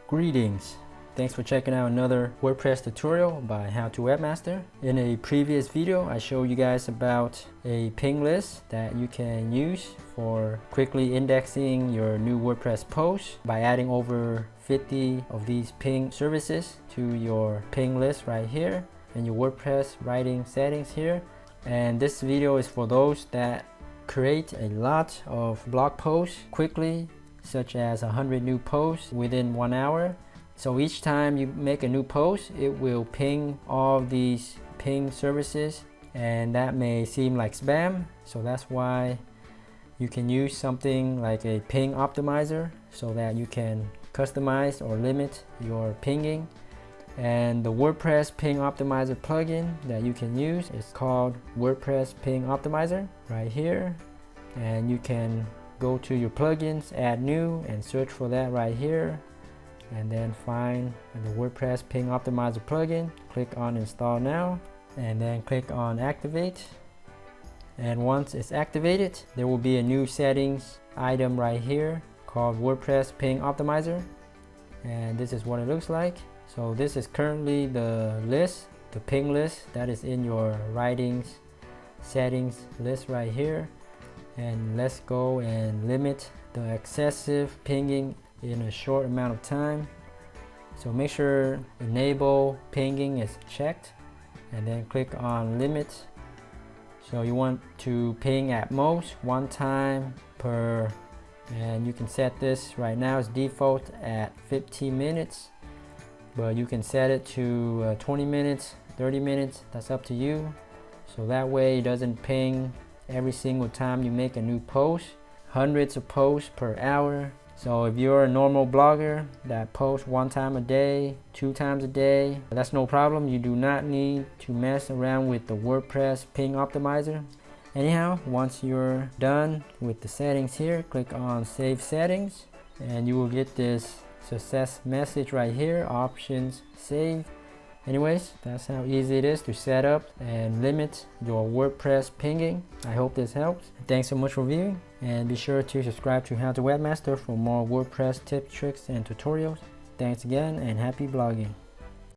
Greetings. Thanks for checking out another WordPress tutorial by How to Webmaster. In a previous video, I showed you guys about a ping list that you can use for quickly indexing your new WordPress post by adding over 50 of these ping services to your ping list right here in your WordPress writing settings here. And this video is for those that create a lot of blog posts quickly, such as 100 new posts within 1 hour. So each time you make a new post, it will ping all these ping services, and that may seem like spam. So that's why you can use something like a ping optimizer so that you can customize or limit your pinging. And the WordPress ping optimizer plugin that you can use is called WordPress ping optimizer right here. And you can go to your plugins, add new, and search for that right here, and then find the WordPress ping optimizer plugin. Click on install now, and then click on activate. And once it's activated, there will be a new settings item right here called WordPress ping optimizer, and this is what it looks like. So this is currently the list, the ping list that is in your writings settings list right here. And let's go and limit the excessive pinging in a short amount of time. So make sure enable pinging is checked, and then click on limit. So you want to ping at most 1 time per, and you can set this right now as default at 15 minutes, but you can set it to 20 minutes, 30 minutes, that's up to you. So that way it doesn't ping every single time you make a new post, hundreds of posts per hour. So if you're a normal blogger that posts 1 time a day, 2 times a day, that's no problem. You do not need to mess around with the WordPress ping optimizer. Anyhow, once you're done with the settings here, click on save settings, and you will get this success message right here, options saved. Anyways, that's how easy it is to set up and limit your WordPress pinging. I hope this helps. Thanks so much for viewing, and be sure to subscribe to How to Webmaster for more WordPress tips, tricks, and tutorials. Thanks again, and happy blogging.